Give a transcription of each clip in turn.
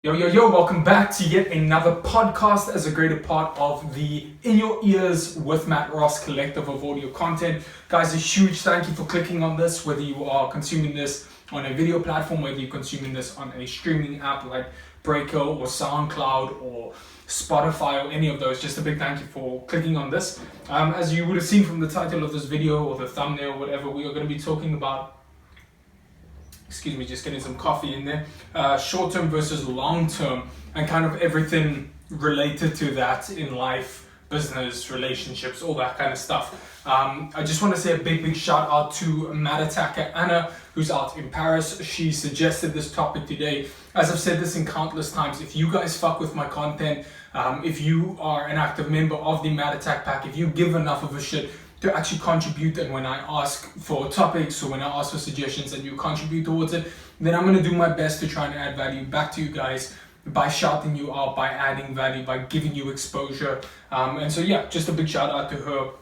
Yo, welcome back to yet another podcast as a greater part of the In Your Ears with Matt Ross collective of audio content. Guys, a huge thank you for clicking on this, whether you are consuming this on a video platform, whether you're consuming this on a streaming app like Breaker or SoundCloud or Spotify or any of those. Just a big thank you for clicking on this. As you would have seen from the title of this video or the thumbnail, whatever, we are going to be talking about, excuse me, just getting some coffee in there, short-term versus long-term, and kind of everything related to that in life, business, relationships, all that kind of stuff. I just want to say a big shout out to Matt Anna, who's out in Paris. She suggested this topic today. As I've said this in countless times, if you guys fuck with my content, if you are an active member of the Matt Pack, if you give enough of a shit to actually contribute, and when I ask for topics or when I ask for suggestions and you contribute towards it, then I'm going to do my best to try and add value back to you guys by shouting you out, by adding value, by giving you exposure. And so yeah, just a big shout out to her.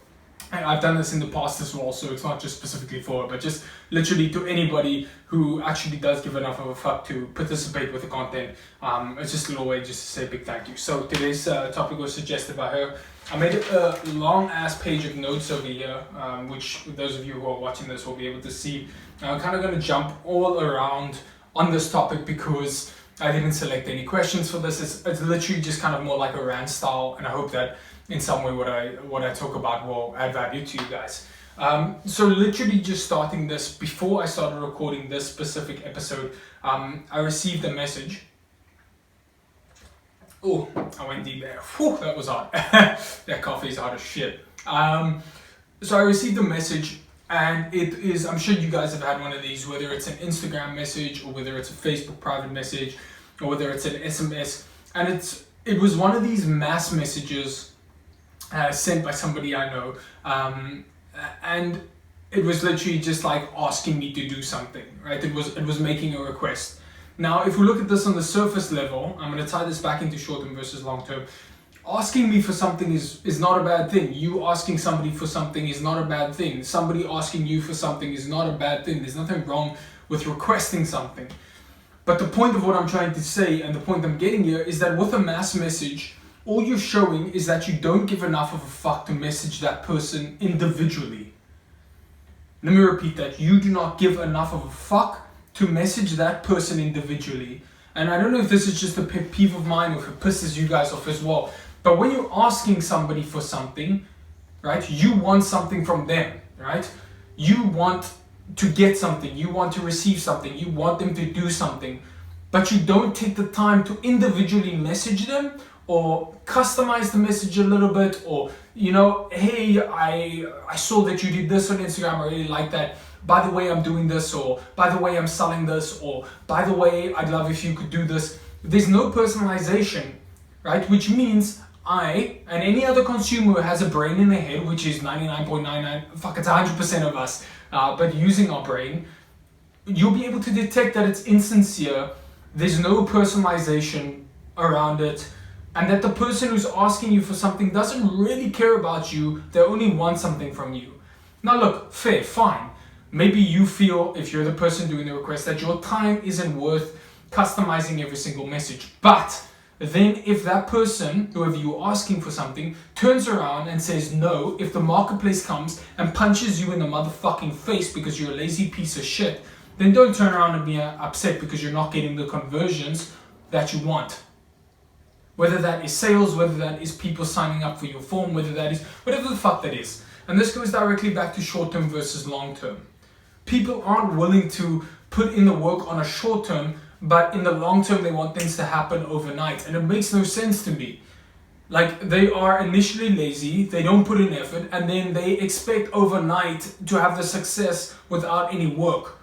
And I've done this in the past as well, so it's not just specifically for her, but just literally to anybody who actually does give enough of a fuck to participate with the content. It's just a little way just to say a big thank you. So today's topic was suggested by her. I made a long ass page of notes over here, which those of you who are watching this will be able to see. I'm kind of going to jump all around on this topic because I didn't select any questions for this. It's literally just kind of more like a rant style, and I hope that in some way what I talk about will add value to you guys. So literally just starting this, before I started recording this specific episode, I received a message. Oh, I went deep there. Whew, that was hot. That coffee is hot as shit. So I received a message, and it is, I'm sure you guys have had one of these, whether it's an Instagram message or whether it's a Facebook private message or whether it's an SMS, and it was one of these mass messages sent by somebody I know, and it was literally just like asking me to do something, right? It was making a request. Now, if we look at this on the surface level, I'm going to tie this back into short-term versus long-term. Asking me for something is not a bad thing. You asking somebody for something is not a bad thing. Somebody asking you for something is not a bad thing. There's nothing wrong with requesting something. But the point of what I'm trying to say, and the point I'm getting here, is that with a mass message, all you're showing is that you don't give enough of a fuck to message that person individually. Let me repeat that. You do not give enough of a fuck to message that person individually. And I don't know if this is just a pet peeve of mine or if it pisses you guys off as well. But when you're asking somebody for something, right, you want something from them, right? You want to get something, you want to receive something, you want them to do something, but you don't take the time to individually message them or customize the message a little bit, or, you know, hey, I saw that you did this on Instagram, I really like that. By the way, I'm doing this, or by the way, I'm selling this, or by the way, I'd love if you could do this. There's no personalization, right? Which means I and any other consumer who has a brain in their head, which is 99.99, fuck, it's 100% of us, but using our brain, you'll be able to detect that it's insincere, there's no personalization around it, and that the person who's asking you for something doesn't really care about you, they only want something from you. Now look, fair, fine. Maybe you feel, if you're the person doing the request, that your time isn't worth customizing every single message. But then if that person, whoever you're asking for something, turns around and says no, if the marketplace comes and punches you in the motherfucking face because you're a lazy piece of shit, then don't turn around and be upset because you're not getting the conversions that you want. Whether that is sales, whether that is people signing up for your form, whether that is whatever the fuck that is. And this goes directly back to short-term versus long-term. People aren't willing to put in the work on a short term, but in the long term they want things to happen overnight, and it makes no sense to me. Like, they are initially lazy, they don't put in effort, and then they expect overnight to have the success without any work.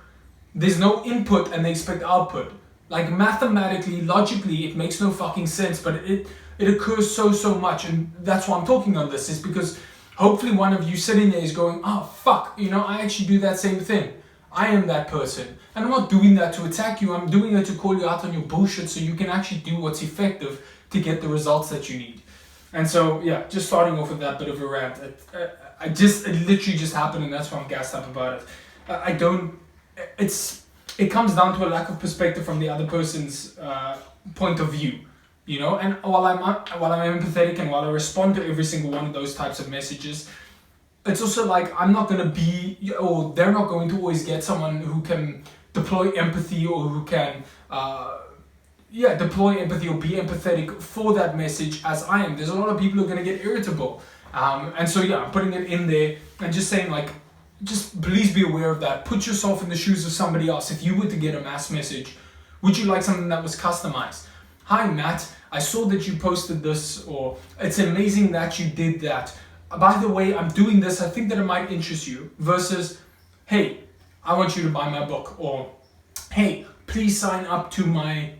There's no input and they expect output. Like, mathematically, logically, it makes no fucking sense, but it occurs so much, and that's why I'm talking on this, is because hopefully one of you sitting there is going, oh fuck, you know, I actually do that same thing. I am that person. And I'm not doing that to attack you, I'm doing it to call you out on your bullshit so you can actually do what's effective to get the results that you need. And so, yeah, just starting off with that bit of a rant. It literally just happened, and that's why I'm gassed up about it. It comes down to a lack of perspective from the other person's point of view, you know. And while I'm empathetic and while I respond to every single one of those types of messages, it's also like I'm not gonna be, or they're not going to always get someone who can deploy empathy or who can deploy empathy or be empathetic for that message as I am. There's a lot of people who are going to get irritable. And so I'm putting it in there and just saying, like, just please be aware of that. Put yourself in the shoes of somebody else. If you were to get a mass message, would you like something that was customized? Hi Matt, I saw that you posted this, or it's amazing that you did that. By the way, I'm doing this, I think that it might interest you, versus, hey, I want you to buy my book, or hey, please sign up to my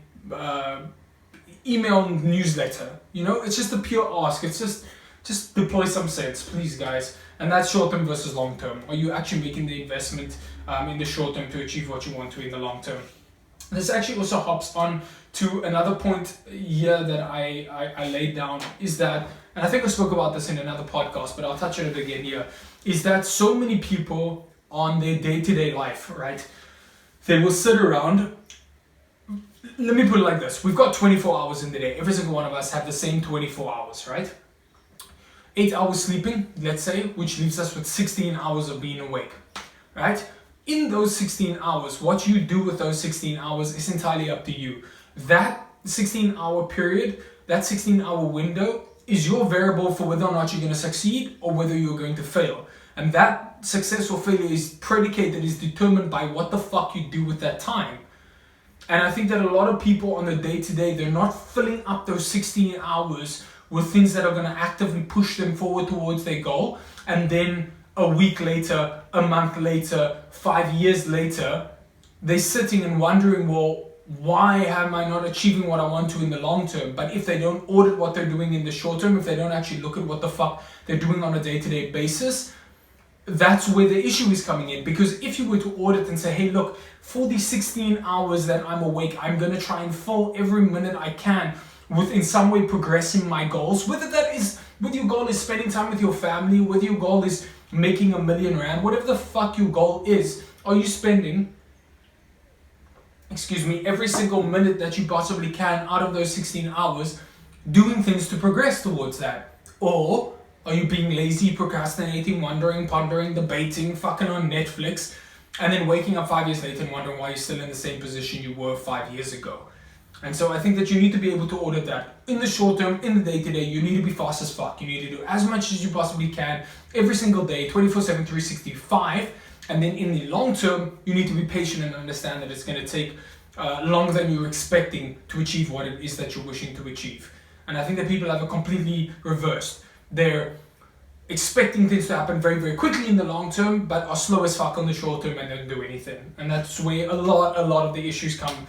email newsletter. You know, it's just a pure ask. It's just deploy some sense, please, guys. And that's short term versus long term. Are you actually making the investment in the short term to achieve what you want to in the long term? This actually also hops on to another point here that I laid down, is that, and I think I spoke about this in another podcast, but I'll touch on it again here, is that so many people on their day-to-day life, right? They will sit around. Let me put it like this. We've got 24 hours in the day. Every single one of us have the same 24 hours, right? 8 hours sleeping, let's say, which leaves us with 16 hours of being awake, right? In those 16 hours, what you do with those 16 hours is entirely up to you. That 16-hour period, that 16-hour window is your variable for whether or not you're going to succeed or whether you're going to fail. And that success or failure is predicated, is determined by what the fuck you do with that time. And I think that a lot of people on the day-to-day, they're not filling up those 16 hours with things that are going to actively push them forward towards their goal. And then a week later, a month later, 5 years later, they're sitting and wondering, well, why am I not achieving what I want to in the long term? But if they don't audit what they're doing in the short term, if they don't actually look at what the fuck they're doing on a day-to-day basis, that's where the issue is coming in. Because if you were to audit and say, hey, look, for these 16 hours that I'm awake, I'm going to try and fill every minute I can with in some way progressing my goals, whether that is, whether your goal is spending time with your family, whether your goal is making R1 million, whatever the fuck your goal is, are you spending, every single minute that you possibly can out of those 16 hours doing things to progress towards that? Or are you being lazy, procrastinating, wondering, pondering, debating, fucking on Netflix, and then waking up 5 years later and wondering why you're still in the same position you were 5 years ago? And so I think that you need to be able to audit that. In the short term, in the day-to-day, you need to be fast as fuck. You need to do as much as you possibly can every single day, 24/7, 365. And then in the long term, you need to be patient and understand that it's going to take longer than you're expecting to achieve what it is that you're wishing to achieve. And I think that people have a completely reversed. They're expecting things to happen very, very quickly in the long term, but are slow as fuck on the short term and don't do anything. And that's where a lot of the issues come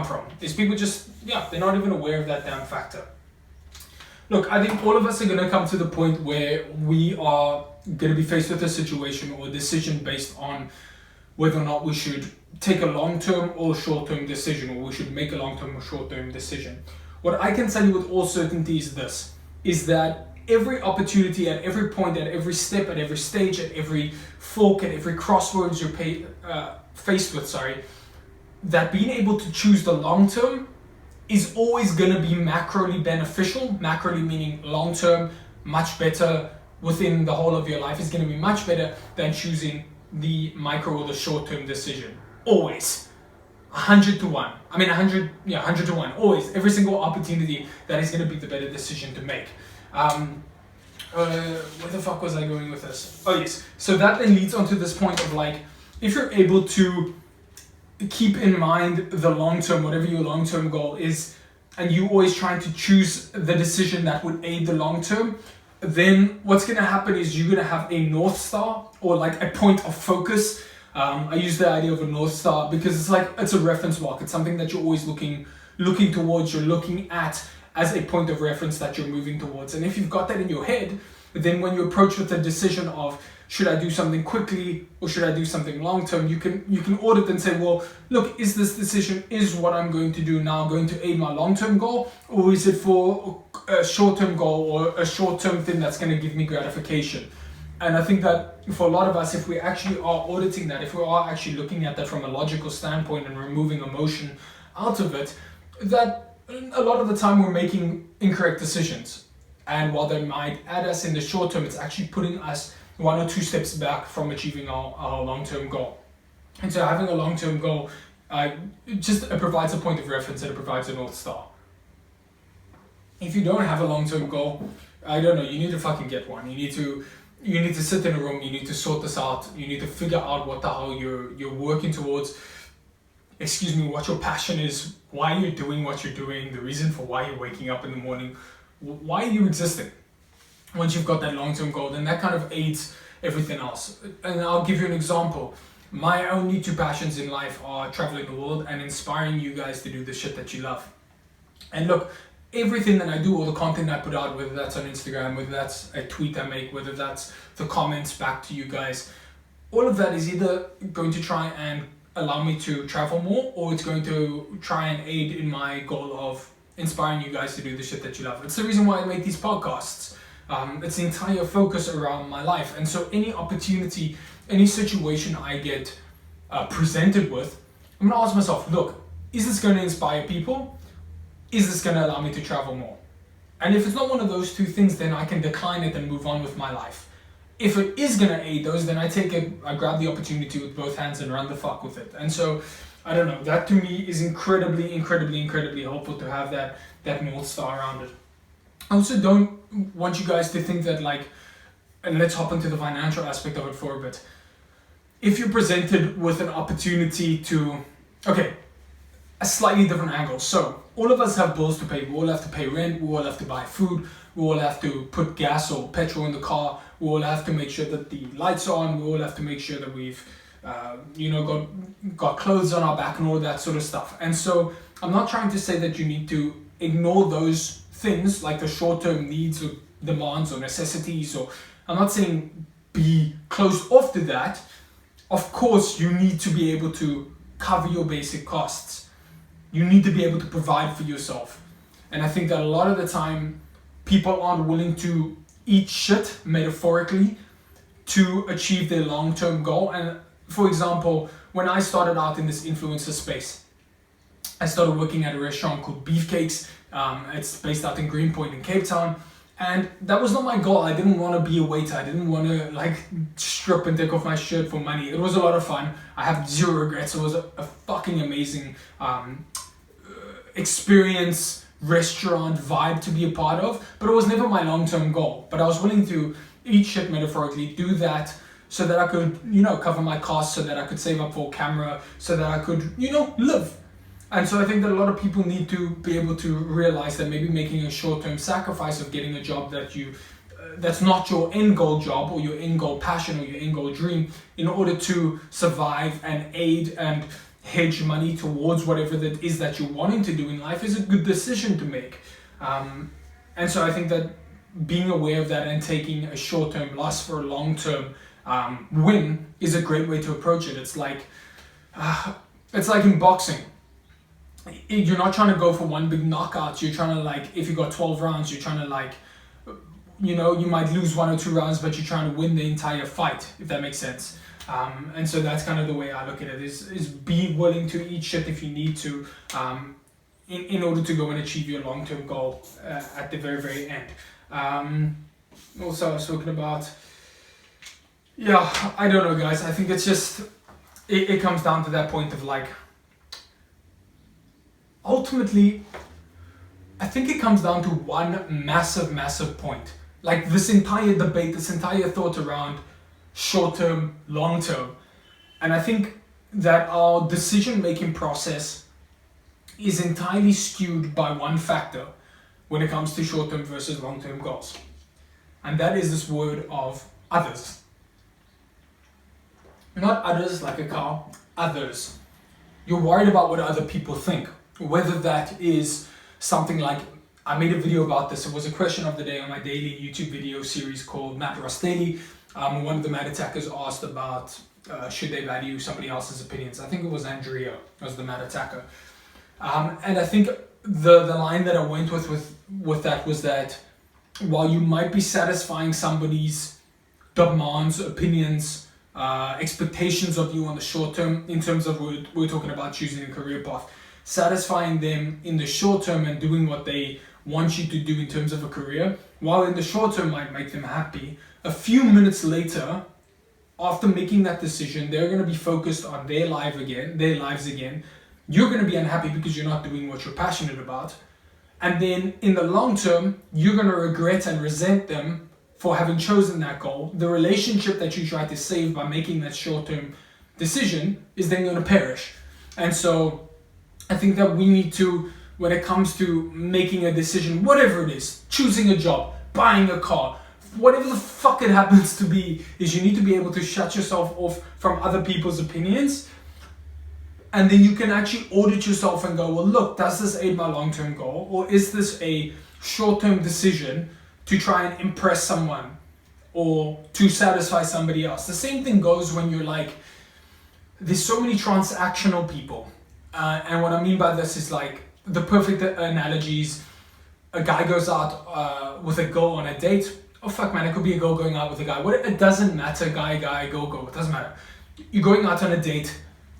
from. Is people just, they're not even aware of that damn factor. Look, I think all of us are going to come to the point where we are going to be faced with a situation or a decision based on whether or not we should take a long-term or short-term decision, or we should make a long-term or short-term decision. What I can tell you with all certainty is this, is that every opportunity, at every point, at every step, at every stage, at every fork, at every crossroads you're faced with, that being able to choose the long term is always going to be macroly beneficial. Macroly meaning long term, much better within the whole of your life, is going to be much better than choosing the micro or the short term decision. Always. 100 to 1. 100 to 1. Always. Every single opportunity, that is going to be the better decision to make. Where the fuck was I going with this? Oh yes. So that then leads on to this point of like, if you're able to keep in mind the long term, whatever your long term goal is, and you always trying to choose the decision that would aid the long term, then what's going to happen is you're going to have a North Star, or like a point of focus. I use the idea of a North Star because it's a reference mark. It's something that you're always looking towards, you're looking at as a point of reference that you're moving towards. And if you've got that in your head, then when you approach with the decision of, should I do something quickly or should I do something long term, you can audit and say, well, look, is this decision, is what I'm going to do now going to aid my long term goal, or is it for a short term goal or a short term thing that's going to give me gratification? And I think that for a lot of us, if we actually are auditing that, if we are actually looking at that from a logical standpoint and removing emotion out of it, that a lot of the time we're making incorrect decisions. And while they might add us in the short term, it's actually putting us 1 or 2 steps back from achieving our long-term goal. And so having a long-term goal it provides a point of reference, and it provides a North Star. If you don't have a long-term goal, I don't know, you need to fucking get one. You need to sit in a room, you need to sort this out, you need to figure out what the hell you're working towards, what your passion is, why you're doing what you're doing, the reason for why you're waking up in the morning, why are you existing. Once you've got that long-term goal, then that kind of aids everything else. And I'll give you an example. My only 2 passions in life are traveling the world and inspiring you guys to do the shit that you love. And look, everything that I do, all the content I put out, whether that's on Instagram, whether that's a tweet I make, whether that's the comments back to you guys, all of that is either going to try and allow me to travel more, or it's going to try and aid in my goal of inspiring you guys to do the shit that you love. It's the reason why I make these podcasts. It's the entire focus around my life. And so any opportunity, any situation I get presented with, I'm going to ask myself, look, is this going to inspire people? Is this going to allow me to travel more? And if it's not one of those 2 things, then I can decline it and move on with my life. If it is going to aid those, then I grab the opportunity with both hands and run the fuck with it. And so, I don't know, that to me is incredibly, incredibly, incredibly helpful to have that North Star around it. I also don't want you guys to think that and let's hop into the financial aspect of it for a bit. If you're presented with an opportunity a slightly different angle. So all of us have bills to pay. We all have to pay rent. We all have to buy food. We all have to put gas or petrol in the car. We all have to make sure that the lights are on. We all have to make sure that we've got clothes on our back and all that sort of stuff. And so I'm not trying to say that you need to ignore those things like the short-term needs or demands or necessities, or I'm not saying be closed off to that. Of course, you need to be able to cover your basic costs. You need to be able to provide for yourself. And I think that a lot of the time, people aren't willing to eat shit, metaphorically, to achieve their long-term goal. And for example, when I started out in this influencer space, I started working at a restaurant called Beefcakes. It's based out in Greenpoint in Cape Town. And that was not my goal. I didn't want to be a waiter. I didn't want to strip and take off my shirt for money. It was a lot of fun. I have 0 regrets. It was a fucking amazing experience, restaurant vibe to be a part of. But it was never my long-term goal. But I was willing to eat shit, metaphorically, do that so that I could, cover my costs, so that I could save up for a camera, so that I could, live. And so I think that a lot of people need to be able to realize that maybe making a short-term sacrifice of getting a job that's not your end goal job or your end goal passion or your end goal dream, in order to survive and aid and hedge money towards whatever that is that you're wanting to do in life, is a good decision to make. And so I think that being aware of that and taking a short-term loss for a long-term win is a great way to approach it. It's like in boxing. You're not trying to go for one big knockout. You're trying to if you got 12 rounds, you're trying to you might lose 1 or 2 rounds, but you're trying to win the entire fight, if that makes sense. And so that's kind of the way I look at it, is be willing to eat shit if you need to, in order to go and achieve your long-term goal at the very, very end. Also, I was talking about, I don't know, guys. I think it's just, it comes down to that point of ultimately, I think it comes down to one massive, massive point. This entire debate, this entire thought around short-term, long-term. And I think that our decision-making process is entirely skewed by one factor when it comes to short-term versus long-term goals. And that is this word of others. Not others like a car, others. You're worried about what other people think. Whether that is something like, I made a video about this. It was a question of the day on my daily YouTube video series called MattRossOfficial. One of the Mad attackers asked about should they value somebody else's opinions. I think it was Andrea was the Mad attacker. And I think the line that I went with that was that while you might be satisfying somebody's demands, opinions, expectations of you on the short term, in terms of we're talking about choosing a career path, satisfying them in the short term and doing what they want you to do in terms of a career, while in the short term might make them happy, a few minutes later, after making that decision, they're going to be focused on their lives again. You're going to be unhappy because you're not doing what you're passionate about. And then in the long term, you're going to regret and resent them for having chosen that goal. The relationship that you tried to save by making that short-term decision is then going to perish. And so I think that we need to, when it comes to making a decision, whatever it is, choosing a job, buying a car, whatever the fuck it happens to be, is you need to be able to shut yourself off from other people's opinions. And then you can actually audit yourself and go, well, look, does this aid my long-term goal? Or is this a short-term decision to try and impress someone or to satisfy somebody else? The same thing goes when you're like, there's so many transactional people. And what I mean by this is like, the perfect analogies, a guy goes out with a girl on a date. Oh fuck man, it could be a girl going out with a guy. It doesn't matter, guy, girl, it doesn't matter. You're going out on a date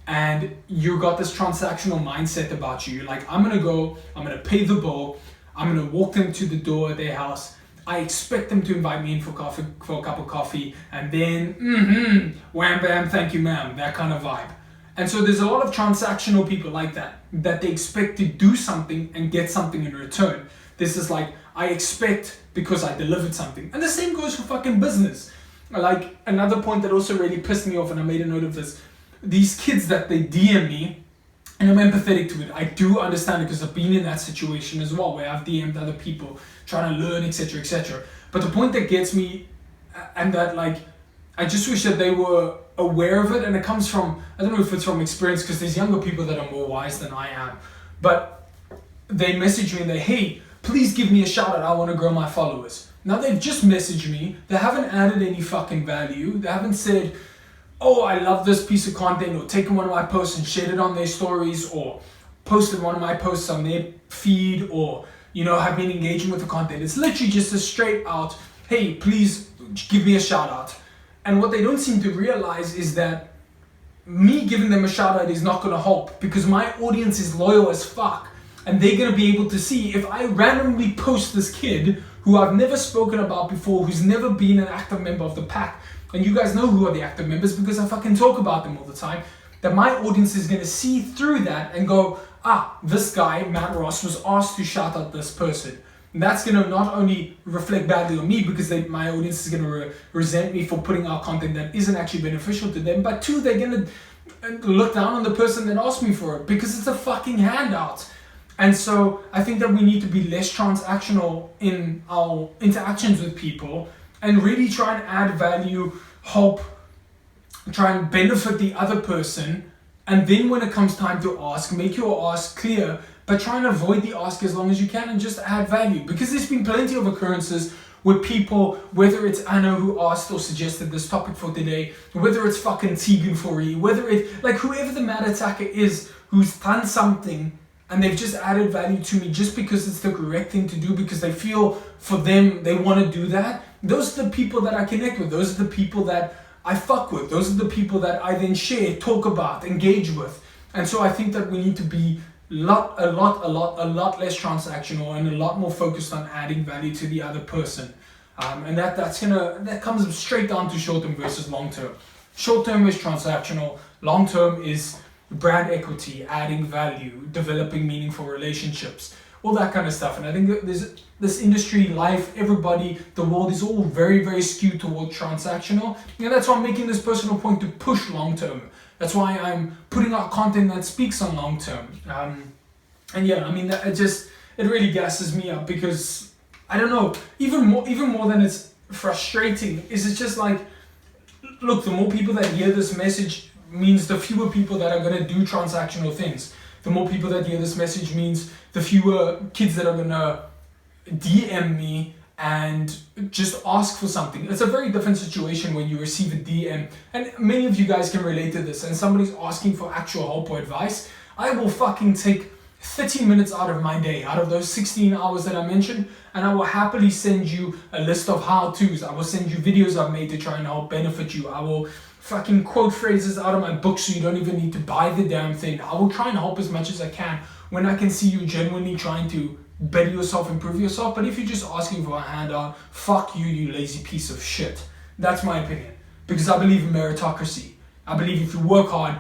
and you got this transactional mindset about you. You're like, I'm gonna go, I'm gonna pay the bill, I'm gonna walk them to the door of their house. I expect them to invite me in for a cup of coffee, and then, wham bam, thank you ma'am, that kind of vibe. And so there's a lot of transactional people like that they expect to do something and get something in return. This is like, I expect because I delivered something. And the same goes for fucking business. Like, another point that also really pissed me off, and I made a note of this, these kids that they DM me, and I'm empathetic to it. I do understand it because I've been in that situation as well, where I've DM'd other people trying to learn, etc., etc. But the point that gets me, and that like, I just wish that they were aware of it, and it comes from, I don't know if it's from experience, because there's younger people that are more wise than I am, but they message me and they, hey, please give me a shout out, I want to grow my followers. Now they've just messaged me, they haven't added any fucking value, they haven't said, oh, I love this piece of content, or taken one of my posts and shared it on their stories, or posted one of my posts on their feed, or, you know, have been engaging with the content. It's literally just a straight out, hey, please give me a shout out. And what they don't seem to realize is that me giving them a shout out is not going to help, because my audience is loyal as fuck. And they're going to be able to see if I randomly post this kid who I've never spoken about before, who's never been an active member of the pack. And you guys know who are the active members because I fucking talk about them all the time. That my audience is going to see through that and go, this guy, Matt Ross, was asked to shout out this person. And that's going to not only reflect badly on me because my audience is going to resent me for putting out content that isn't actually beneficial to them, but two, they're going to look down on the person that asked me for it because it's a fucking handout. And so I think that we need to be less transactional in our interactions with people and really try and add value, help, try and benefit the other person. And then when it comes time to ask, make your ask clear, but try and avoid the ask as long as you can and just add value. Because there's been plenty of occurrences where people, whether it's Anna who asked or suggested this topic for today, whether it's fucking Tegan Foree, whether it's like whoever the mad attacker is who's done something and they've just added value to me just because it's the correct thing to do, because they feel for them, they want to do that. Those are the people that I connect with. Those are the people that I fuck with. Those are the people that I then share, talk about, engage with. And so I think that we need to be a lot less transactional and a lot more focused on adding value to the other person. And that comes straight down to short term versus long term. Short term is transactional. Long term is brand equity, adding value, developing meaningful relationships, all that kind of stuff. And I think that there's this industry, life, everybody, the world is all very, very skewed toward transactional. And that's why I'm making this personal point to push long term. That's why I'm putting out content that speaks on long term. And yeah, I mean, it really gasses me up because I don't know, even more than it's frustrating, is it's just like, look, the more people that hear this message means the fewer people that are going to do transactional things. The more people that hear this message means the fewer kids that are going to DM me and just ask for something. It's a very different situation when you receive a DM, and many of you guys can relate to this, and somebody's asking for actual help or advice. I will fucking take 30 minutes out of my day, out of those 16 hours that I mentioned, and I will happily send you a list of how-tos. I will send you videos I've made to try and help benefit you. I will fucking quote phrases out of my book so you don't even need to buy the damn thing. I will try and help as much as I can when I can see you genuinely trying to better yourself, improve yourself. But if you're just asking for a handout, fuck you, you lazy piece of shit. That's my opinion. Because I believe in meritocracy. I believe if you work hard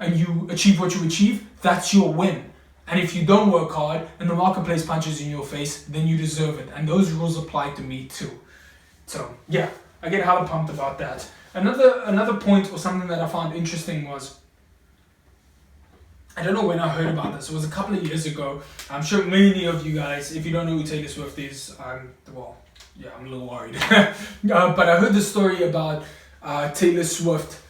and you achieve what you achieve, that's your win. And if you don't work hard and the marketplace punches in your face, then you deserve it. And those rules apply to me too. So yeah, I get hella pumped about that. Another point or something that I found interesting was, I don't know when I heard about this. It was a couple of years ago. I'm sure many of you guys, if you don't know who Taylor Swift is, I'm a little worried. But I heard the story about Taylor Swift.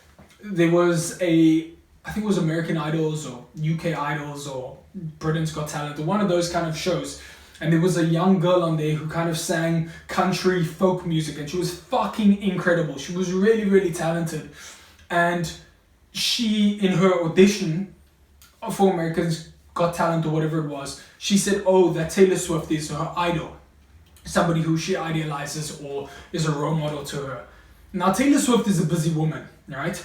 There was I think it was American Idols or UK Idols or Britain's Got Talent or one of those kind of shows. And there was a young girl on there who kind of sang country folk music, and she was fucking incredible. She was really, really talented. And she, in her audition for America's Got Talent or whatever it was, she said, oh, that Taylor Swift is her idol. Somebody who she idealizes or is a role model to her. Now, Taylor Swift is a busy woman, right?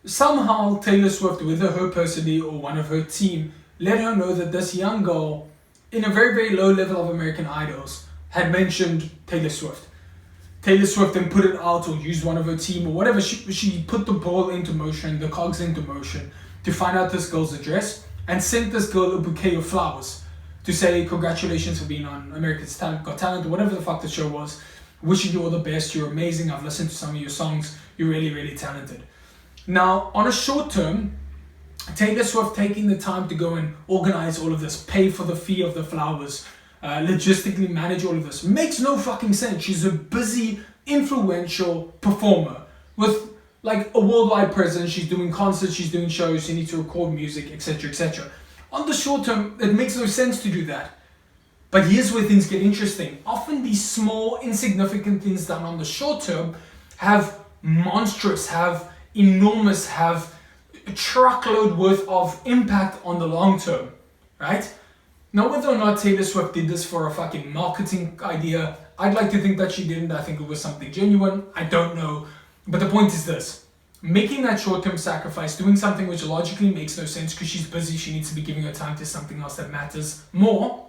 Somehow, Taylor Swift, whether her personally or one of her team, let her know that this young girl, in a very, very low level of American Idols, had mentioned Taylor Swift. Taylor Swift then put it out or used one of her team or whatever. She put the ball into motion, the cogs into motion, to find out this girl's address and sent this girl a bouquet of flowers to say congratulations for being on America's Got Talent or whatever the fuck the show was. Wishing you all the best. You're amazing. I've listened to some of your songs. You're really, really talented. Now, on a short term, Taylor Swift taking the time to go and organize all of this, pay for the fee of the flowers, logistically manage all of this, makes no fucking sense. She's a busy, influential performer with like a worldwide presence. She's doing concerts, she's doing shows, she needs to record music, etc., etc. On the short term, it makes no sense to do that. But here's where things get interesting. Often these small, insignificant things done on the short term have monstrous, have enormous, have a truckload worth of impact on the long term, right? Now, whether or not Taylor Swift did this for a fucking marketing idea, I'd like to think that she didn't. I think it was something genuine. I don't know. But the point is this. Making that short-term sacrifice, doing something which logically makes no sense because she's busy, she needs to be giving her time to something else that matters more.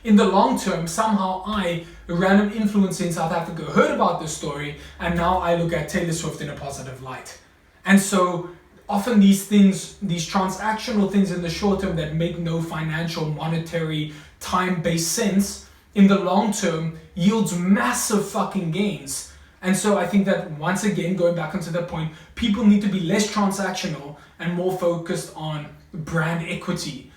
In the long term, somehow I, a random influencer in South Africa, heard about this story, and now I look at Taylor Swift in a positive light. And so often these things, these transactional things in the short term that make no financial, monetary, time-based sense, in the long term yields massive fucking gains. And so I think that once again, going back onto that point, people need to be less transactional and more focused on brand equity,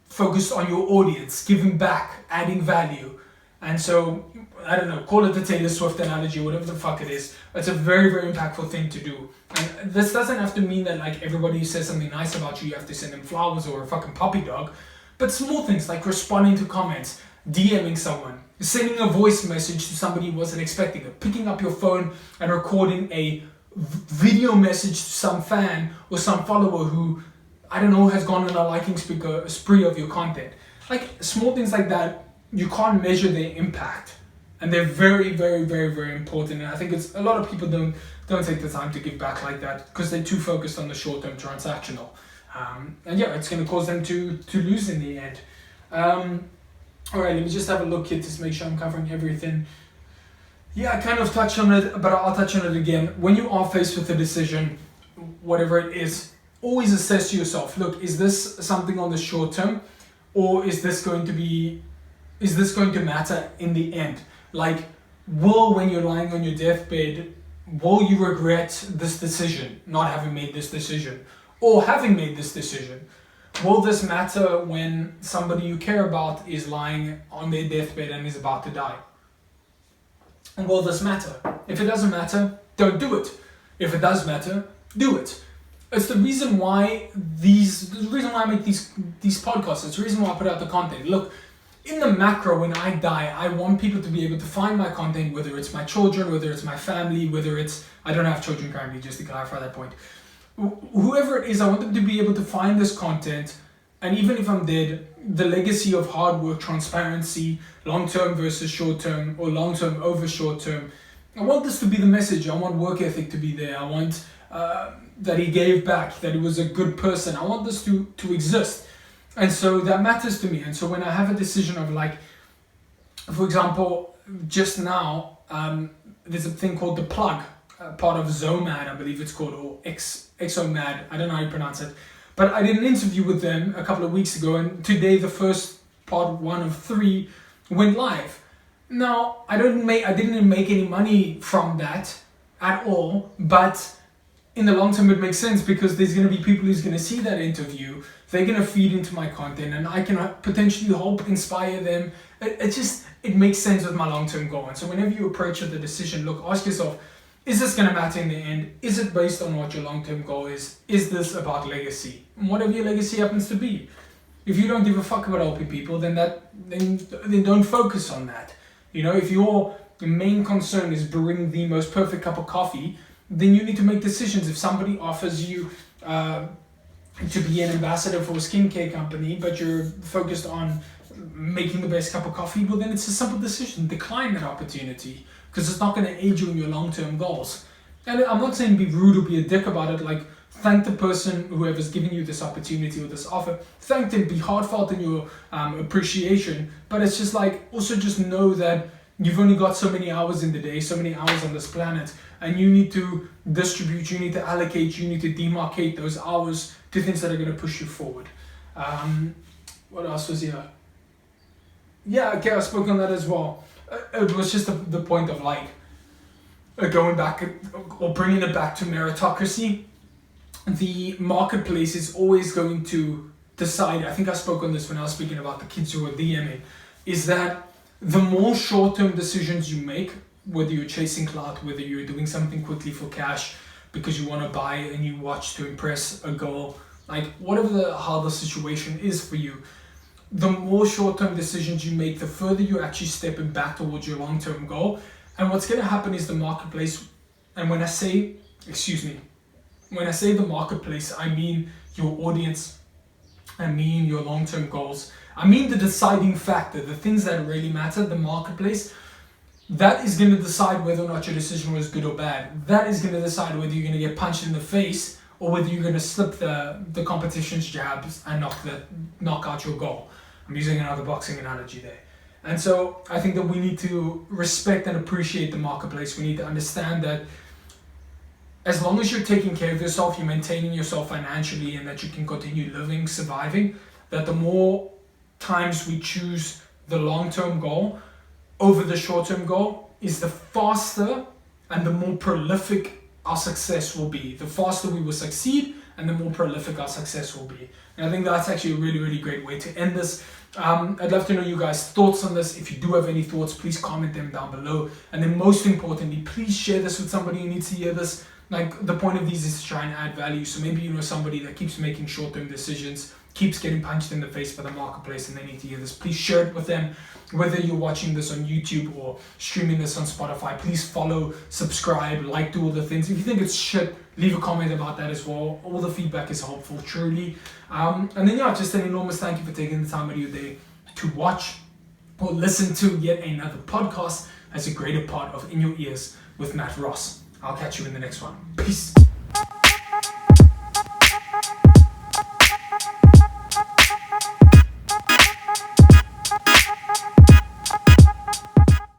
focused on your audience, giving back, adding value. And so, I don't know, call it the Taylor Swift analogy, whatever the fuck it is. It's a very, very impactful thing to do. And this doesn't have to mean that like everybody who says something nice about you have to send them flowers or a fucking puppy dog. But small things like responding to comments, DMing someone, sending a voice message to somebody you wasn't expecting it, picking up your phone and recording a video message to some fan or some follower who, I don't know, has gone on a liking spree of your content. Like small things like that, you can't measure their impact. And they're very, very, very, very important. And I think it's a lot of people don't take the time to give back like that because they're too focused on the short-term transactional. And yeah, it's going to cause them to lose in the end. All right, let me just have a look here to make sure I'm covering everything. Yeah, I kind of touched on it, but I'll touch on it again. When you are faced with a decision, whatever it is, always assess yourself. Look, is this something on the short term, or is this going to matter in the end? Like, when you're lying on your deathbed, will you regret this decision, not having made this decision, or having made this decision? Will this matter when somebody you care about is lying on their deathbed and is about to die? And will this matter? If it doesn't matter, don't do it. If it does matter, do it. It's the reason why I make these podcasts. It's the reason why I put out the content. Look, in the macro, when I die, I want people to be able to find my content, whether it's my children, whether it's my family, whether it's, I don't have children currently, just to clarify that point. Whoever it is, I want them to be able to find this content, and even if I'm dead, the legacy of hard work, transparency, long-term versus short-term, or long-term over short-term. I want this to be the message. I want work ethic to be there. I want that he gave back, that he was a good person. I want this to exist. And so that matters to me. And so when I have a decision of like, for example, just now, there's a thing called the plug, part of Zomad, I believe it's called, or Exomad, I don't know how you pronounce it. But I did an interview with them a couple of weeks ago, and today the first part 1 of 3 went live. Now, I didn't make any money from that at all, but in the long term it makes sense because there's going to be people who's going to see that interview, they're going to feed into my content, and I can potentially help inspire them. It makes sense with my long-term goal. And so whenever you approach the decision, look, ask yourself, is this going to matter in the end? Is it based on what your long-term goal is? Is this about legacy? And whatever your legacy happens to be. If you don't give a fuck about helping people, then don't focus on that. You know, if your main concern is brewing the most perfect cup of coffee, then you need to make decisions. If somebody offers you to be an ambassador for a skincare company, but you're focused on making the best cup of coffee, well then it's a simple decision. Decline that opportunity because it's not going to aid you in your long-term goals. And I'm not saying be rude or be a dick about it. Like, thank the person, whoever's giving you this opportunity or this offer. Thank them, be heartfelt in your appreciation. But it's just like, also just know that you've only got so many hours in the day, so many hours on this planet, and you need to distribute, you need to allocate, you need to demarcate those hours to things that are going to push you forward. What else was here? Yeah, okay, I spoke on that as well. It was just the point of like going back or bringing it back to meritocracy. The marketplace is always going to decide. I think I spoke on this when I was speaking about the kids who are DMing, is that the more short-term decisions you make, whether you're chasing clout, whether you're doing something quickly for cash because you want to buy a new watch to impress a girl, like whatever how the situation is for you, the more short-term decisions you make, the further you're actually stepping back towards your long-term goal. And what's going to happen is the marketplace, and when I say the marketplace, I mean your audience, I mean your long-term goals, I mean the deciding factor, the things that really matter, the marketplace, that is going to decide whether or not your decision was good or bad. That is going to decide whether you're going to get punched in the face or whether you're going to slip the competition's jabs and knock out your goal. I'm using another boxing analogy there. And so I think that we need to respect and appreciate the marketplace. We need to understand that as long as you're taking care of yourself, you're maintaining yourself financially, and that you can continue living, surviving, that the more times we choose the long-term goal over the short-term goal is the faster and the more prolific our success will be. The faster we will succeed and the more prolific our success will be. And I think that's actually a really, really great way to end this. I'd love to know you guys' thoughts on this. If you do have any thoughts, please comment them down below. And then most importantly, please share this with somebody who needs to hear this. Like, the point of these is to try and add value. So maybe you know somebody that keeps making short-term decisions, keeps getting punched in the face by the marketplace, and they need to hear this. Please share it with them. Whether you're watching this on YouTube or streaming this on Spotify, please follow, subscribe, like, do all the things. If you think it's shit, leave a comment about that as well. All the feedback is helpful, truly. And then yeah, just an enormous thank you for taking the time out of your day to watch or listen to yet another podcast as a greater part of In Your Ears with Matt Ross. I'll catch you in the next one. Peace.